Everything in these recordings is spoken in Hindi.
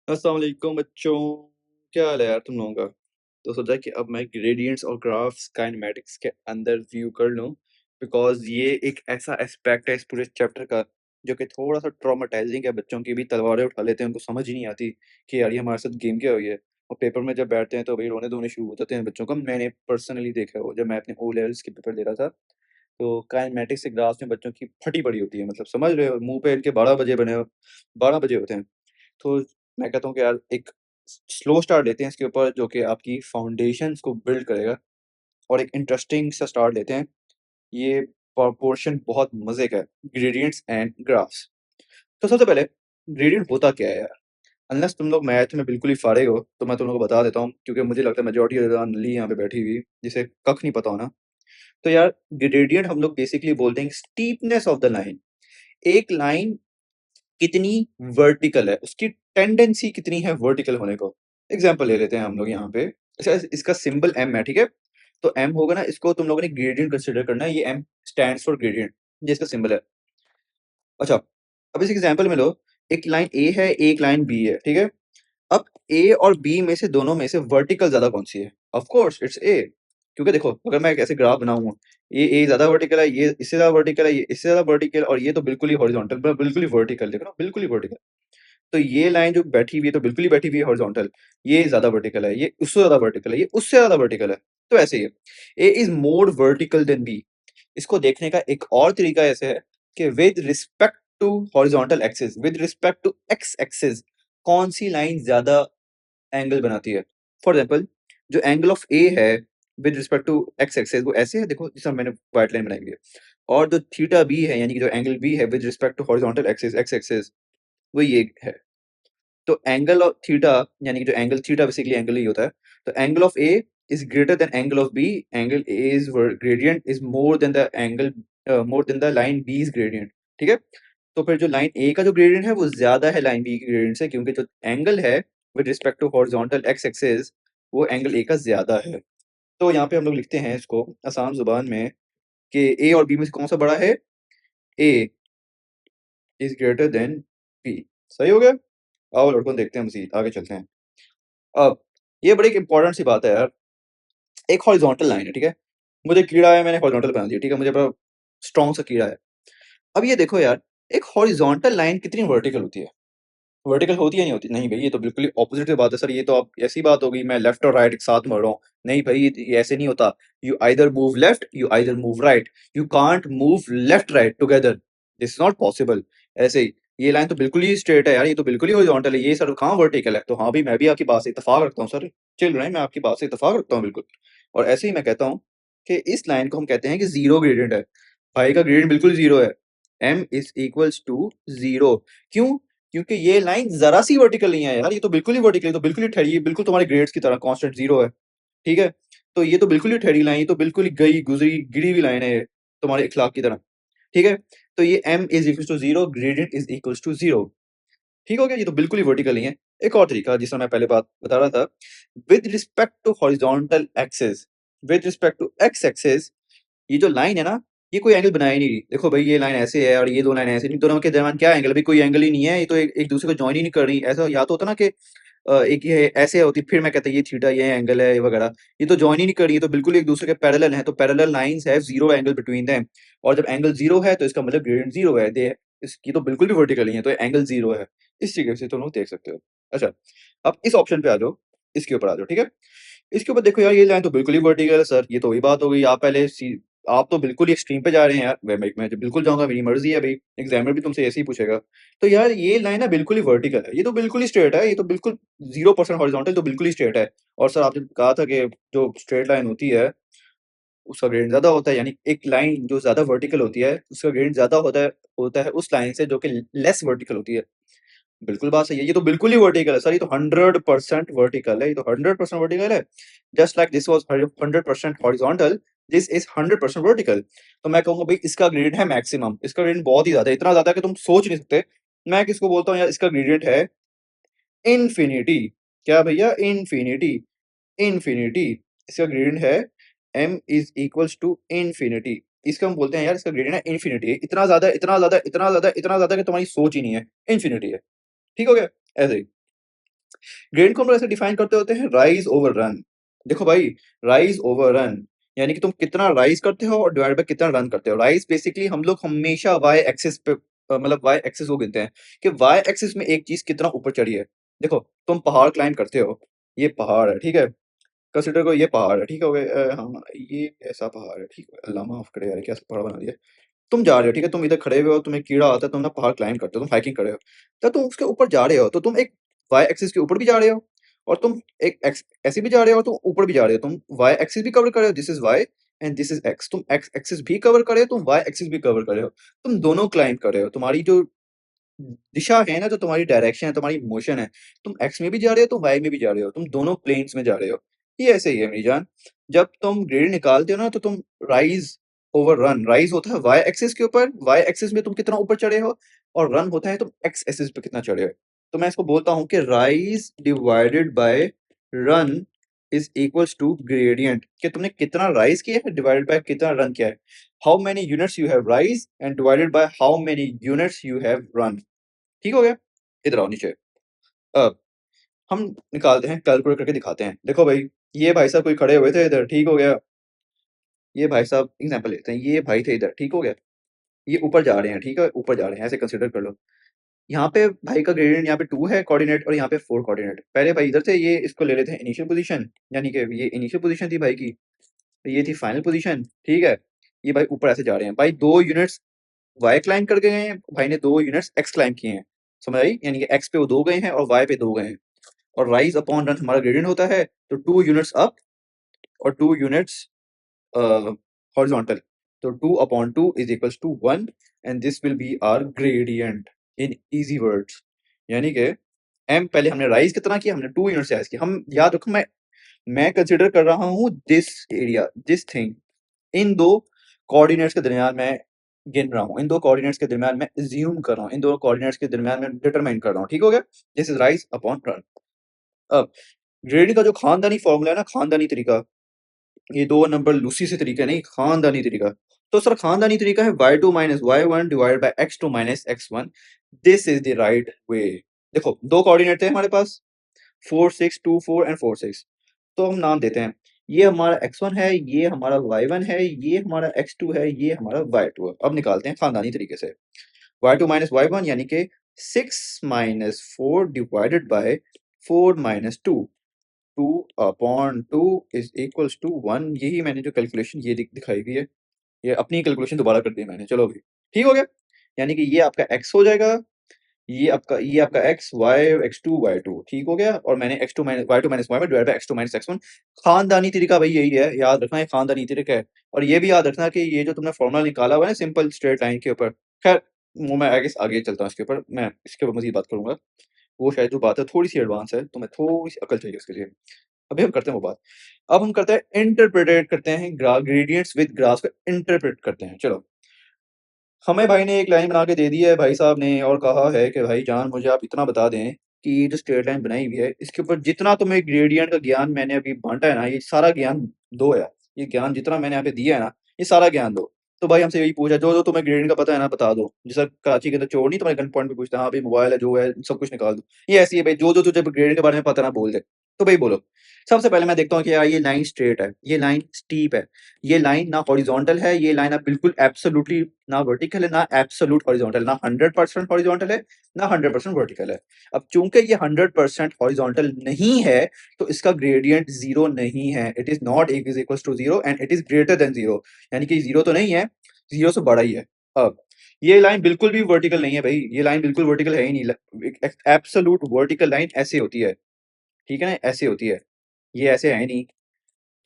अस्सलाम वालेकुम बच्चों, क्या हाल है यार तुम लोगों का? तो सोचा कि अब मैं ग्रेडियंट्स और ग्राफ्स काइनेमेटिक्स के अंदर व्यू कर लूं, बिकॉज ये एक ऐसा एस्पेक्ट है इस पूरे चैप्टर का जो कि थोड़ा सा ट्रॉमेटाइजिंग है। बच्चों की भी तलवारें उठा लेते हैं, उनको समझ ही नहीं आती कि यार ये हमारे साथ गेम क्या हुई है। और पेपर में जब बैठते हैं तो भाई रोने धोने शुरू हो जाते हैं बच्चों का। मैंने पर्सनली देखा है वो, जब मैं अपने ओ लेवल्स के पेपर दे रहा था तो काइनेमेटिक्स से ग्राफ्स में बच्चों की फटी पड़ी होती है, मतलब समझ रहे हो, मुंह पे इनके 12 बजे बने 12 बजे होते हैं। तो मैं कहता हूँ कि यार एक स्लो स्टार्ट लेते हैं इसके ऊपर, जो कि आपकी फाउंडेशंस को बिल्ड करेगा, और एक इंटरेस्टिंग सा स्टार्ट लेते हैं। ये पोर्शन बहुत मजे का है, ग्रेडियंट्स एंड ग्राफ्स। तो सबसे पहले ग्रेडियंट होता क्या है यार? अनलेस तुम लोग मैथ में बिल्कुल ही फाड़े हो तो मैं तुम लोगों को बता देता हूँ, क्योंकि मुझे लगता है मेजोरिटी नली यहाँ पे बैठी हुई जिसे कख नहीं पता होना। तो यार ग्रेडियंट हम लोग बेसिकली बोलते हैं स्टीपनेस ऑफ द लाइन। एक लाइन कितनी वर्टिकल है, उसकी टेंडेंसी कितनी है वर्टिकल होने को। एग्जांपल ले लेते हैं हम लोग यहाँ पे। अच्छा, इसका सिंबल एम है, ठीक है? तो एम होगा ना, इसको तुम लोगों ने ग्रेडियंट कंसिडर करना है। ये एम स्टैंड्स फॉर ग्रेडियंट, ये इसका सिंबल है। अच्छा, अब इस एग्जांपल में लो, एक लाइन ए है, एक लाइन बी है, ठीक है? अब ए और बी में से दोनों में से वर्टिकल ज्यादा कौन सी है? Of course it's a. क्योंकि देखो, अगर मैं एक ऐसे ग्राफ बनाऊंगा, ये ए ज्यादा वर्टिकल है, ये इससे ज्यादा वर्टिकल है, ये इससे ज्यादा वर्टिकल, और ये तो बिल्कुल ही हॉरिजॉन्टल, बिल्कुल ही वर्टिकल, देखो ना, बिल्कुल ही वर्टिकल। तो ये लाइन जो बैठी हुई है तो बिल्कुल ही बैठी हुई है हॉरिजॉन्टल। ये ज्यादा वर्टिकल है, ये उससे ज्यादा वर्टिकल है, ये उससे ज्यादा वर्टिकल है। तो ऐसे ही है, A is more vertical than B. इसको देखने का एक और तरीका ऐसे है कि with respect to horizontal axis, with respect to x axis, कौन सी लाइन ज्यादा एंगल बनाती है। फॉर एग्जाम्पल, जो एंगल ऑफ ए है with respect to x axis, वो ऐसे है, देखो जिस मैंने व्हाइट लाइन बनाई हुई है। और जो थीटा बी है, यानी कि जो एंगल बी है with respect to horizontal axis, X axis, वो ये है। तो एंगल ऑफ थीटा, यानी कि जो एंगल थीटा बेसिकली एंगल ही होता है। तो angle of A is greater than angle of B. Angle A is gradient is more than the angle, more than the line B is gradient, ठीक है? तो फिर जो लाइन ए का जो ग्रेडियंट है वो ज्यादा है लाइन बी के ग्रेडियंट से, क्योंकि जो एंगल है with respect to horizontal X axis, वो एंगल ए का ज्यादा है। तो यहाँ पे हम लोग लिखते हैं इसको आसान जुबान में कि ए और बी में से कौन सा बड़ा है? A is greater then B. सही हो गया। आओ लड़कों, देखते हैं मजीद आगे चलते हैं। अब ये बड़ी एक इंपॉर्टेंट सी बात है यार। एक हॉरिजॉन्टल लाइन है, ठीक है? मुझे कीड़ा है, मैंने हॉरिजॉन्टल बना दिया, ठीक है? मुझे बड़ा स्ट्रॉन्ग सा कीड़ा है। अब ये देखो यार, एक हॉरिजॉन्टल लाइन कितनी वर्टिकल होती है? वर्टिकल होती है नहीं होती? नहीं भाई, ये तो बिल्कुल ऑपोजिट की बात है सर। ये तो आप ऐसी बात होगी मैं लेफ्ट और राइट एक साथ मर रहा हूँ। नहीं भाई, ये ऐसे नहीं होता। You either move left, you either move right. You can't move left right together, this is not possible. ऐसे ही ये लाइन तो बिल्कुल ही स्ट्रेट है यार, ये तो बिल्कुल ही हॉरिजॉन्टल है, ये सर कहाँ वर्टिकल है? तो हाँ भाई, मैं भी आपकी बात से इत्तेफाक रखता हूँ सर। चिल रहे हैं, मैं आपकी बात से इत्तेफाक रखता हूँ बिल्कुल। और ऐसे ही मैं कहता हूँ कि इस लाइन को हम कहते हैं कि जीरो ग्रेडियंट है। भाई का ग्रेडियंट बिल्कुल जीरो है। M is equals to zero. क्यों? क्योंकि ये लाइन जरा सी वर्टिकल नहीं है यार, ये तो बिल्कुल ही वर्टिकल है, तो बिल्कुल ही ठहरी है, बिल्कुल तुम्हारे ग्रेड्स की तरह कांस्टेंट जीरो है, ठीक है? तो ये तो बिल्कुल ही ठहरी लाइन, ये तो बिल्कुल ही गई गुजरी गिरी हुई लाइन है ये, तुम्हारे इखलाक की तरह, ठीक है? तो ये m is equal to zero, gradient is equal to zero. ठीक हो गया, ये तो बिल्कुल ही वर्टिकल नहीं है। एक और तरीका जिसका मैं पहले बात बता रहा था, with respect to horizontal axis, with respect to x axis, ये जो लाइन है ना, ये कोई एंगल बनाया ही नहीं रही। देखो भाई, ये लाइन ऐसे है और ये दो लाइन ऐसे नहीं, दोनों के दरमियान क्या एंगल? भाई कोई एंगल ही नहीं है, ये तो एक दूसरे को ज्वाइन ही नहीं कर रही। ऐसा या तो होता ना कि एक ये ऐसे होती, फिर मैं कहता ये थीटा, ये एंगल है, ये वगैरह। ये तो ज्वाइन ही नहीं कर रही है, तो बिल्कुल एक दूसरे के पैरेलल हैं। तो पैरेलल लाइंस है, जीरो एंगल बिटवीन देम। और जब एंगल जीरो है तो इसका मतलब ग्रेडियंट जीरो है। दे इसकी तो बिल्कुल भी वर्टिकल नहीं है, तो एंगल जीरो है। इस तरीके से तुम लोग देख सकते हो। अच्छा, अब इस ऑप्शन पे आ जाओ, इसके ऊपर आ जाओ, ठीक है? इसके ऊपर देखो यार, ये लाइन तो बिल्कुल ही वर्टिकल है सर। ये तो वही बात हो गई, आप पहले आप तो बिल्कुल ही एक्सट्रीम पे जा रहे हैं यार। मैं जो बिल्कुल जाऊंगा, मेरी मर्जी है भाई, एग्जामिनर भी तुमसे ऐसे ही पूछेगा। तो यार ये लाइन ना बिल्कुल ही वर्टिकल है, ये तो बिल्कुल ही स्ट्रेट है, ये तो बिल्कुल 0% हॉरिजॉन्टल, तो बिल्कुल ही स्ट्रेट है। और सर आपने कहा था कि जो स्ट्रेट लाइन होती है उसका ग्रेडियंट ज्यादा होता है, यानी एक लाइन जो ज्यादा वर्टिकल होती है उसका ग्रेडियंट ज्यादा होता है उस लाइन से जो कि लेस वर्टिकल होती है। बिल्कुल बात सही है, ये तो बिल्कुल ही वर्टिकल है सर, ये तो 100% वर्टिकल है, ये तो 100% वर्टिकल है। Just like this was 100% horizontal, this is 100% vertical. तो मैं कहूंगा भाई इसका ग्रेडियंट है मैक्सिमम, इसका ग्रेडियंट बहुत ही ज्यादा है, इतना ज्यादा कि तुम सोच नहीं सकते। मैं किसको बोलता हूँ यार, इसका ग्रेडियंट है इनफिनिटी। क्या भैया? Infinity, infinity. इसका ग्रेडियंट है m is equals to infinity. इसका हम बोलते हैं यार, इसका ग्रेडियंट है इनफिनिटी, इतना ज्यादा, इतना ज्यादा, इतना ज्यादा, इतना ज्यादा कि तुम्हारी सोच ही नहीं है, इनफिनिटी है। ठीक हो गया? ऐसे ही ग्रेडियंट को हम लोग ऐसे डिफाइन करते होते हैं, राइज ओवर रन। देखो भाई, राइज ओवर रन यानी कि तुम कितना राइज करते हो और डिवाइड बाय कितना रन करते हो। राइज बेसिकली हम लोग हमेशा वाई एक्सिस पे मतलब वाई एक्सिस को गिनते हैं कि वाई एक्सिस में एक चीज कितना ऊपर चढ़ी है। देखो तुम पहाड़ क्लाइंब करते हो, ये पहाड़ है ठीक है, कंसिडर करो ये पहाड़ है ठीक है, हो गया हाँ ये ऐसा पहाड़ है ठीक है, अल्लाह माफ करे यार क्या पहाड़ बना दिया। तुम जा रहे हो ठीक है, तुम इधर खड़े हुए हो, तुम्हें कीड़ा आता है, तुम ना पहाड़ क्लाइंब करते हो, तुम हाइकिंग कर रहे हो, तो तुम उसके ऊपर जा रहे हो, तो तुम एक वाई एक्सिस के ऊपर भी जा रहे हो और तुम एक एक्स ऐसे भी जा रहे हो, तुम ऊपर भी जा रहे हो, तुम वाई एक्सिस भी कवर कर रहे हो, this is Y and this is X, तुम एक्स एक्सिस भी कवर कर रहे हो, तुम वाई एक्सिस भी कवर कर रहे हो, तुम दोनों क्लाइंब कर रहे हो। तुम्हारी जो दिशा है ना, जो तुम्हारी डायरेक्शन है, तुम्हारी मोशन है, तुम एक्स में भी जा रहे हो, तुम वाई में भी जा रहे हो, तुम दोनों प्लेन्स में जा रहे हो। ये ऐसे ही है मेरी जान। जब तुम ग्रेड निकालते हो ना, तो तुम राइज ओवर रन, राइज होता है वाई एक्सिस के ऊपर, वाई एक्सिस में तुम कितना ऊपर चढ़े हो, और रन होता है तुम एक्स एक्सिस पे कितना चढ़े हो। तो मैं इसको बोलता हूँ कि rise divided by run is equals to gradient, कि तुमने कितना राइज किया है डिवाइडेड बाय कितना रन किया है। How many units you have rise and divided by how many units you have run. ठीक हो गया। इधर आओ नीचे। अब हम निकालते हैं, कैलकुलेट करके दिखाते हैं। देखो भाई, ये भाई साहब कोई खड़े हुए थे इधर, ठीक हो गया। ये भाई साहब एग्जांपल लेते हैं, ये भाई थे इधर, ठीक हो गया। ये ऊपर जा रहे हैं, ठीक है, ऊपर जा रहे हैं, ऐसे कंसीडर कर लो। यहाँ पे भाई का ग्रेडियंट यहाँ पे 2 है कोऑर्डिनेट, और यहाँ पे 4 कोऑर्डिनेट। पहले भाई इधर थे, ये इसको ले लेते हैं इनिशियल पोजीशन, यानी कि ये इनिशियल पोजीशन थी भाई की, ये थी फाइनल पोजीशन, ठीक है। ये भाई ऊपर ऐसे जा रहे हैं, भाई 2 यूनिट्स वाई क्लाइम कर गए हैं, भाई ने 2 यूनिट्स एक्स क्लाइम किए हैं, समझ आई, यानी कि एक्स पे वो 2 गए हैं और वाई पे 2 गए हैं। और राइज अपॉन रन हमारा ग्रेडियंट होता है, तो 2 यूनिट्स अप और 2 यूनिट्स हॉरिजॉन्टल, तो 2 upon 2 is equals to 1 and this will be our gradient in easy words. यानी कि एम पहले हमने राइज कितना किया, हमने 2 यूनिट्स राइज किया। हम याद रखो, मैं कंसिडर कर रहा हूँ दिस एरिया, दिस थिंग, इन दो कोऑर्डिनेट्स के दरमियान मैं गिन रहा हूँ, इन दो कोऑर्डिनेट्स के दरमियान मैं अज्यूम कर रहा हूँ, इन दो कोऑर्डिनेट्स के दरमियान मैं डिटरमाइन कर रहा हूँ, ठीक हो गया। This is rise upon run. अब ग्रेडिंग का जो खानदानी फॉर्मूला है ना, खानदानी तरीका, ये 2 नंबर लूसी से तरीका नहीं, खानदानी तरीका। तो सर खानदानी तरीका है y2 minus y1 divide by x2 minus x1, this is the right way. देखो 2 कोऑर्डिनेट थे हमारे पास, 4 6 2 4 एंड 4 6, तो हम नाम देते हैं, ये हमारा x1 है, ये हमारा y1 है, ये हमारा x2 है, ये हमारा y2 है। अब निकालते हैं खानदानी तरीके से, y2 माइनस y1 यानी कि 6 minus 4 divided by 4 minus 2, 2 upon 2 is equals to 1। यही मैंने जो कैलकुलेशन ये दिखाई हुई है, ये अपनी कैलकुलेशन दोबारा कर दी मैंने, चलो भाई ठीक हो गया। यानी कि ये आपका x हो जाएगा, ये आपका x y x2 y2 ठीक हो गया, और मैंने x2 minus y2 minus y1 divide by x2 minus x1। खानदानी तरीका भाई यही है, याद रखना है खानदानी तरीका है। और ये भी याद रखना कि ये जो तुमने फॉर्मूला निकाला हुआ है ना सिंपल स्ट्रेट लाइन के ऊपर, खैर वो मैं आगे चलता हूँ इसके ऊपर, मैं इसके ऊपर मजीद बात करूंगा। वो शायद जो बात है थोड़ी सी एडवांस है, तो मैं थोड़ी सी अकल चाहिए उसके लिए। अभी हम करते हैं वो बात। अब हम करते हैं इंटरप्रेट करते हैं, ग्रेडियंट्स विद ग्राफ्स को इंटरप्रेट करते हैं। चलो, हमें भाई ने एक लाइन बना के दे दी है भाई साहब ने, और कहा है कि भाई जान मुझे आप इतना बता दें कि ये जो स्ट्रेट लाइन बनाई हुई है, इसके ऊपर जितना तुम्हें ग्रेडियंट का ज्ञान मैंने अभी बांटा है ना, ये सारा ज्ञान दो यार, ये ज्ञान जितना मैंने यहाँ पे दिया है ना, ये सारा ज्ञान दो। तो भाई हमसे यही पूछा, जो जो तुम्हें ग्रेडियंट का पता है ना बता दो। जैसा कराची के अंदर चोर नहीं तुम्हारे गन पॉइंट पे पूछता, हाँ भाई मोबाइल है जो है सब कुछ निकाल दो, ये ऐसी है भाई, जो जो तुझे ग्रेडियंट के बारे में पता है ना बोल दे। तो भाई बोलो। सबसे पहले मैं देखता हूँ कि यार ये लाइन स्ट्रेट है, ये लाइन स्टीप है, ये लाइन ना हॉरिजॉन्टल है, ये लाइन अब बिल्कुल एब्सोल्युटली ना वर्टिकल है, ना एब्सोल्यूट हॉरिजॉन्टल, ना 100% हॉरिजॉन्टल है, ना 100% वर्टिकल है। अब चूंकि ये 100% हॉरिजॉन्टल नहीं है, तो इसका ग्रेडियंट जीरो नहीं है, it is not is equal to zero and it is greater than zero, यानी कि जीरो तो नहीं है, जीरो से बड़ा ही है। अब ये लाइन बिल्कुल भी वर्टिकल नहीं है भाई, ये लाइन बिल्कुल वर्टिकल है ही नहीं। एब्सोल्यूट वर्टिकल लाइन ऐसे होती है, ठीक है ना, ऐसे होती है, ये ऐसे है नहीं।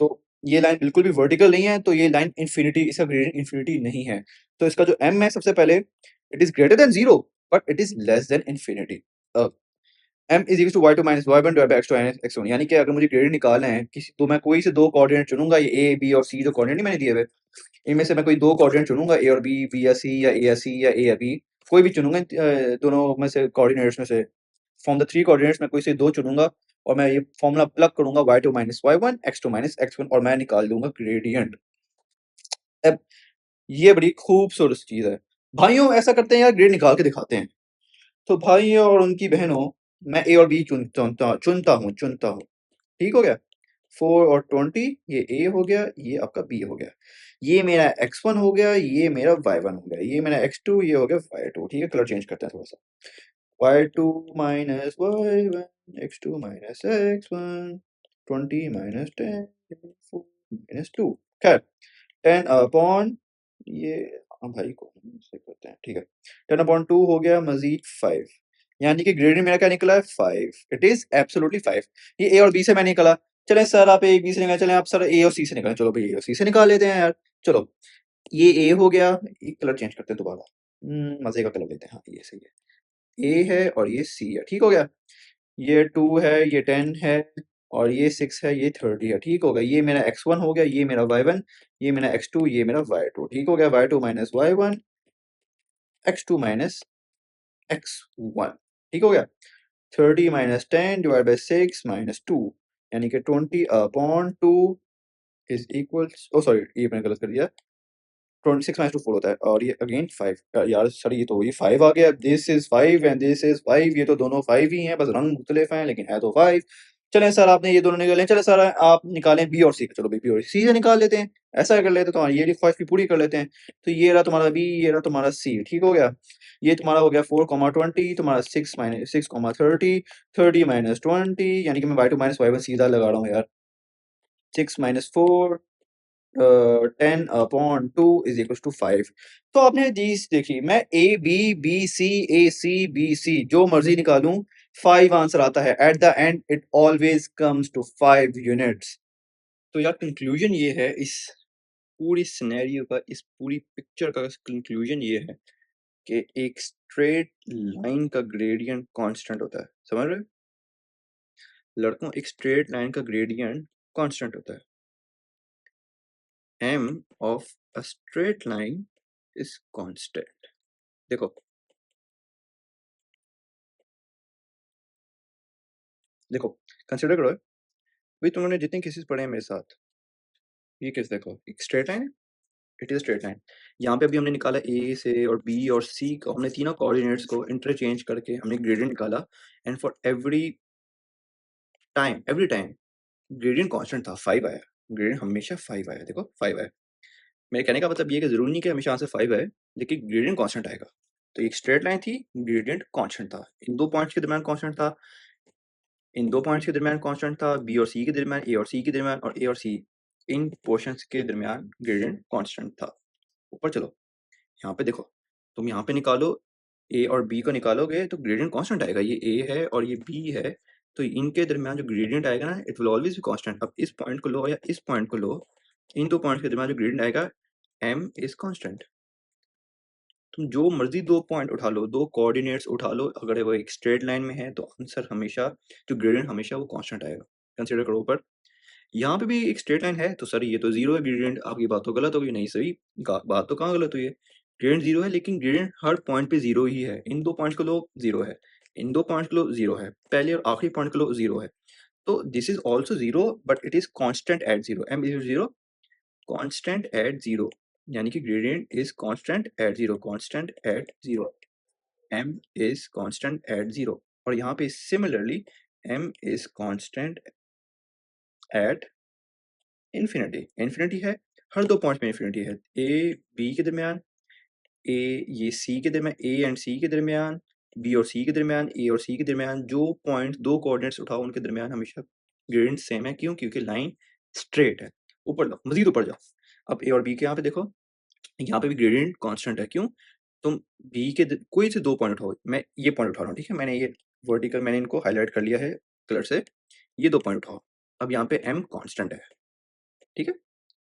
तो ये लाइन बिल्कुल भी वर्टिकल नहीं है, तो ये लाइन इन्फिनिटी, इसका ग्रेडियंट इन्फिनिटी नहीं है। तो इसका जो m है, सबसे पहले it is greater than zero but it is less than infinity. m is equal to y2 minus y1 divide by x2 minus x1, यानी कि अगर मुझे ग्रेडियंट निकालना है किसी, तो मैं कोई से दो कोऑर्डिनेट चुनूंगा, ये a b और c जो कोऑर्डिनेट नहीं मैंने दिए हुए, इनमें से मैं कोई दो कोऑर्डिनेट चुनूंगा, a और b, b या c, या a या c, या a या b, कोई भी चुनूंगा दोनों में से कोऑर्डिनेट्स में से। फ्रॉम द 3 कोऑर्डिनेट्स मैं कोई से दो चुनूंगा, और मैं ये फॉर्मूला प्लग करूंगा y2 minus y1 x2 minus x1, और मैं निकाल दूंगा ग्रेडियंट। अब ये बड़ी खूबसूरत चीज है भाइयों, ऐसा करते हैं यार, ग्रेड निकाल के दिखाते हैं। तो भाइयों और उनकी बहनों, मैं ए और बी चुनता हूँ, ठीक हो गया? 4 और 20 ये ए हो गया, ये आपका बी हो गया। ये मेरा x1 हो गया, ये मेरा y1 हो गया, ये मेरा x2, ये हो गया y2, ठीक है? कलर चेंज करते हैं थोड़ा-सा। y2 minus y1, x2 minus x1, 20 minus 10, 4 minus 2। खैर 10 अपॉन ये भाई को से करते हैं, ठीक है। 10 अपॉन 2 हो गया मजीद 5, यानी कि ग्रेडियंट मेरा क्या निकला है 5। It is absolutely 5। ये ए और बी से मैं निकला। चलें सर आप ए बी से निकालें, चलें आप सर ए और सी से निकालें। चलो भाई ए और सी से निकाल लेते हैं यार। चलो ये ए हो गया, एक कलर चेंज करते हैं दोबारा। मजे का कलर लेते हैं, हाँ ये सही है। ए है और ये सी है, ठीक हो गया। ये 2 है, ये 10 है और ये 6 है, ये 30 है, ठीक हो गया। ये मेरा x1 हो गया, ये मेरा y1, ये मेरा x2, ये मेरा y2, ठीक हो गया। y2 minus y1, x2 minus x1, ठीक हो गया। 30 माइनस 10 डिवाइड बाई 6 माइनस 2, यानी कि 20 upon 2 is equals, oh sorry ये मैंने गलत कर दिया। 26 माइनस 2 4 होता है और ये अगेन 5। यार सर ये तो ये 5 आ गया। This is 5 and this is 5, ये तो दोनों 5 ही हैं, बस रंग मुख्तलिफ हैं लेकिन है तो 5। चलें सर आपने ये दोनों निकाले, चले सर आप निकालें बी और सी। चलो बी और सी से निकाल लेते हैं, ऐसा कर लेते हैं तो ये ख्वाहिश भी पूरी कर लेते हैं। तो ये रहा तुम्हारा बी, ये रहा तुम्हारा सी, ठीक हो गया। ये तुम्हारा हो गया 4,20, तुम्हारा 6 माइनस 6,30, 30 माइनस 20, यानी कि मैं y2 माइनस y1 सीधा लगा रहा हूँ यार। 6 minus 4 10 upon 2 is equal to 5। तो आपने चीज देखी, मैं A B B C A C B C जो मर्जी निकालूं 5 आंसर आता है। At the end it always comes to 5 units. तो यार कंक्लूजन ये है इस पूरी सिनेरियो का, इस पूरी पिक्चर का कंक्लूजन ये है कि एक स्ट्रेट लाइन का ग्रेडियंट कांस्टेंट होता है। समझ रहे हो लड़कों, एक स्ट्रेट लाइन का ग्रेडियंट कांस्टेंट होता है। m of a straight line is constant। देखो देखो कंसिडर करो भाई, तुमने जितने केसेस पढ़े हैं मेरे साथ, ये केस देखो एक स्ट्रेट लाइन है, इट इज स्ट्रेट लाइन। यहाँ पे अभी हमने निकाला ए से और बी और सी को, हमने तीनों कोऑर्डिनेट्स को इंटरचेंज करके हमने ग्रेडियंट निकाला। And for every time gradient constant था, 5 आया। ग्रेडियंट हमेशा 5 आया, देखो 5 आया। मेरे कहने का मतलब ये कि जरूरी नहीं कि हमेशा आंसर 5 आए, लेकिन ग्रेडियंट कांस्टेंट आएगा। तो एक स्ट्रेट लाइन थी, ग्रेडियंट कांस्टेंट था, इन दो पॉइंट्स के दरमियान कांस्टेंट था, इन दो पॉइंट्स के दरमियान कांस्टेंट था, बी और सी के दरमियान, ए और सी के दरमियान, और ए और सी इन पोर्शंस के दरमियान ग्रेडियंट कांस्टेंट था। ऊपर चलो, यहाँ पे देखो, तुम यहाँ पे निकालो ए और बी को निकालोगे तो ग्रेडियंट कांस्टेंट आएगा। ये ए है और ये बी है, तो इनके दरमियान जो ग्रेडियंट आएगा ना, it will always be constant. अब इस पॉइंट को लो या इस पॉइंट को लो, इन दो पॉइंट्स के दरमियान जो ग्रेडियंट आएगा एम इज कांस्टेंट। तुम जो मर्जी दो पॉइंट उठा लो, दो कोऑर्डिनेट्स उठा लो, अगर वो एक स्ट्रेट लाइन में है तो आंसर हमेशा, जो ग्रेडियंट हमेशा वो कांस्टेंट आएगा। कंसीडर करो ऊपर, यहाँ पे भी एक स्ट्रेट लाइन है तो सर ये तो जीरो है ग्रेडियंट, आपकी बात तो गलत होगी। नहीं सही, बात तो कहाँ गलत हुई है, ग्रेडियंट जीरो है, लेकिन ग्रेडियंट हर पॉइंट पे जीरो ही है। इन दो पॉइंट्स को लो जीरो है, इन दो पॉइंट्स को लो जीरो है, पहले और आखिरी पॉइंट को लो जीरो है। तो this is also zero but it is constant at zero. M is zero, constant at zero, यानी कि gradient is constant at zero, constant at zero. m is constant at zero। और यहाँ पे similarly m is constant at infinity। infinity है, हर दो पॉइंट्स में infinity है। a b के दरमियान, a ये c के दरमियान, a एंड c के दरमियान, b और c के दरमियान, a और c के दरमियान, जो पॉइंट दो कोऑर्डिनेट्स उठाओ उनके दरमियान हमेशा ग्रेडियंट सेम है। क्यों? क्योंकि लाइन स्ट्रेट है। ऊपर जाओ, मजीद ऊपर जाओ, अब a और b के यहाँ पे देखो, यहाँ पे भी ग्रेडियंट कांस्टेंट है। क्यों? तुम बी के कोई से दो पॉइंट उठाओ, मैं ये पॉइंट उठा रहा हूँ, ठीक है, मैंने ये वर्टिकल मैंने इनको हाईलाइट कर लिया है कलर से, ये दो पॉइंट उठाओ। अब यहाँ पे एम कांस्टेंट है, ठीक है।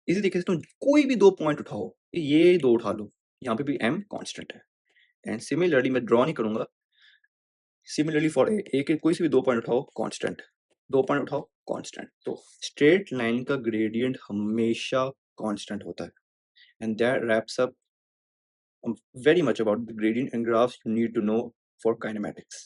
इसी तरीके से तुम कोई भी दो पॉइंट उठाओ, ये दो उठा लो, यहाँ पे भी एम कांस्टेंट है। एंड सिमिलरली मैं ड्रॉ नहीं करूंगा, सिमिलरली फॉर ए के कोई से भी दो पॉइंट उठाओ कांस्टेंट, दो पॉइंट उठाओ कांस्टेंट। तो स्ट्रेट लाइन का ग्रेडियंट हमेशा कांस्टेंट होता है। And that wraps up very much about the gradient and graphs you need to know for kinematics।